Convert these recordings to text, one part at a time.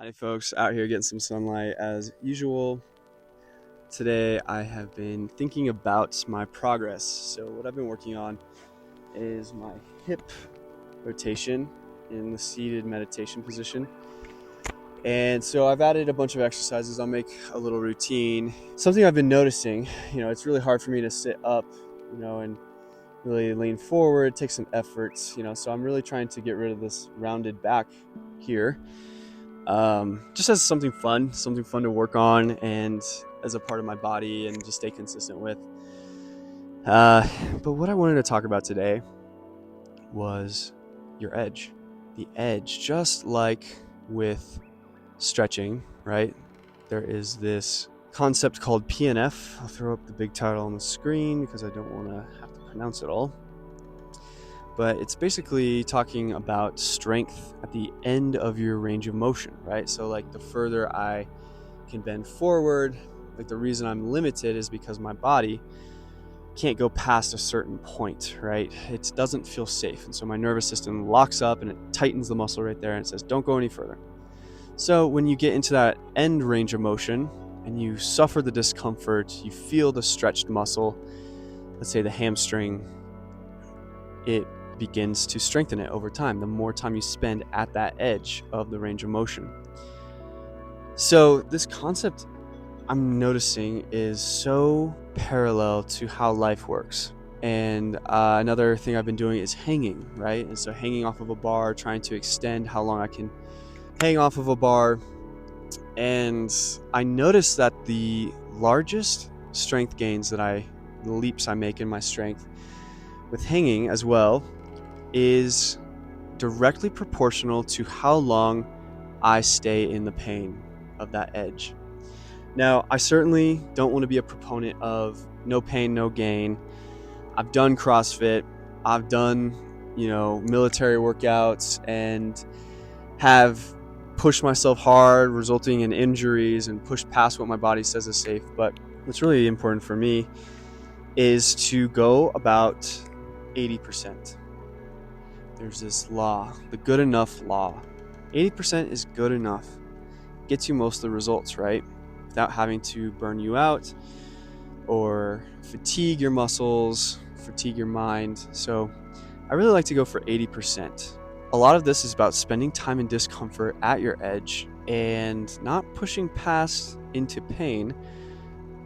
Howdy folks, out here getting some sunlight as usual. Today I have been thinking about my progress. So what I've been working on is my hip rotation in the seated meditation position. And so I've added a bunch of exercises. I'll make a little routine. Something I've been noticing, it's really hard for me to sit up, and really lean forward. It takes some effort, so I'm really trying to get rid of this rounded back here. Just as something fun to work on and as a part of my body and just stay consistent with. But what I wanted to talk about today was your edge. The edge, just like with stretching, right? There is this concept called PNF. I'll throw up the big title on the screen because I don't want to have to pronounce it all. But it's basically talking about strength at the end of your range of motion, right? So like the further I can bend forward, like the reason I'm limited is because my body can't go past a certain point, right? It doesn't feel safe. And so my nervous system locks up and it tightens the muscle right there and it says, don't go any further. So when you get into that end range of motion and you suffer the discomfort, you feel the stretched muscle, let's say the hamstring, it begins to strengthen it over time, the more time you spend at that edge of the range of motion. So this concept I'm noticing is so parallel to how life works. And another thing I've been doing is hanging, right? And so hanging off of a bar, trying to extend how long I can hang off of a bar. And I noticed that the largest strength gains the leaps I make in my strength with hanging as well is directly proportional to how long I stay in the pain of that edge. Now, I certainly don't want to be a proponent of no pain, no gain. I've done CrossFit, I've done, military workouts and have pushed myself hard, resulting in injuries and pushed past what my body says is safe. But what's really important for me is to go about 80%. There's this law, the good enough law. 80% is good enough. Gets you most of the results, right? Without having to burn you out or fatigue your muscles, fatigue your mind. So I really like to go for 80%. A lot of this is about spending time in discomfort at your edge and not pushing past into pain,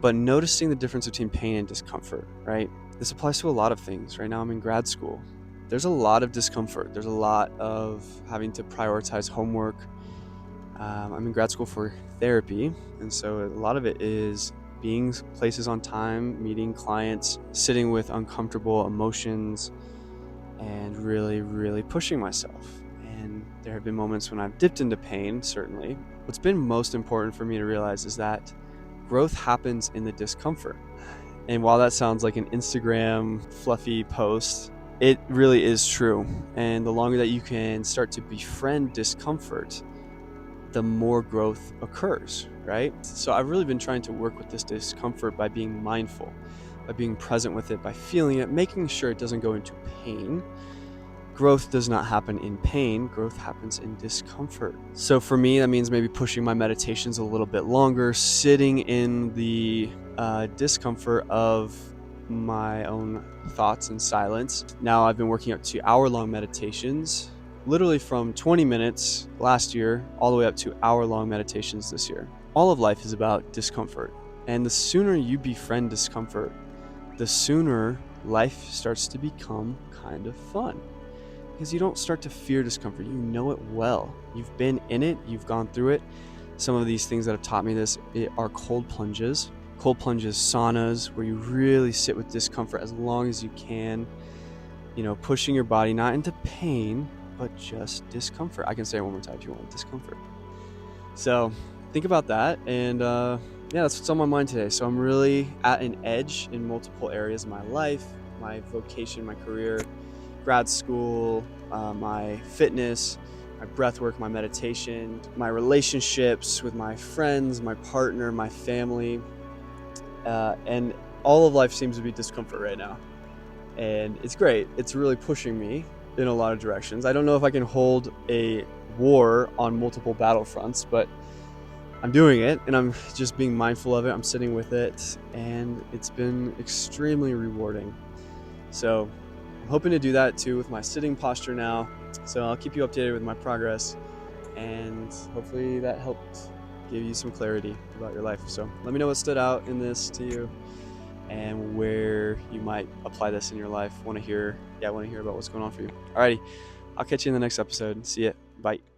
but noticing the difference between pain and discomfort, right? This applies to a lot of things. Right now I'm in grad school. There's a lot of discomfort. There's a lot of having to prioritize homework. I'm in grad school for therapy, and so a lot of it is being places on time, meeting clients, sitting with uncomfortable emotions, and really, really pushing myself. And there have been moments when I've dipped into pain, certainly. What's been most important for me to realize is that growth happens in the discomfort. And while that sounds like an Instagram fluffy post, it really is true. And the longer that you can start to befriend discomfort, the more growth occurs, right? So I've really been trying to work with this discomfort by being mindful, by being present with it, by feeling it, making sure it doesn't go into pain. Growth does not happen in pain, growth happens in discomfort. So for me, that means maybe pushing my meditations a little bit longer, sitting in the discomfort of my own thoughts and silence. Now I've been working up to hour-long meditations, literally from 20 minutes last year all the way up to hour-long meditations this year. All of life is about discomfort, and the sooner you befriend discomfort, the sooner life starts to become kind of fun, because you don't start to fear discomfort. You know it well. You've been in it, you've gone through it. Some of these things that have taught me this are cold plunges, saunas, where you really sit with discomfort as long as you can, pushing your body not into pain, but just discomfort. I can say it one more time if you want, discomfort. So think about that. And that's what's on my mind today. So I'm really at an edge in multiple areas of my life, my vocation, my career, grad school, my fitness, my breath work, my meditation, my relationships with my friends, my partner, my family. And all of life seems to be discomfort right now. And it's great. It's really pushing me. in a lot of directions. I don't know if I can hold a war on multiple battlefronts, but I'm doing it, and I'm just being mindful of it. I'm sitting with it, and it's been extremely rewarding. So I'm hoping to do that too with my sitting posture now. So I'll keep you updated with my progress, and hopefully that helped give you some clarity about your life. So let me know what stood out in this to you and where you might apply this in your life. I want to hear about what's going on for you. Alrighty, I'll catch you in the next episode. See ya. Bye.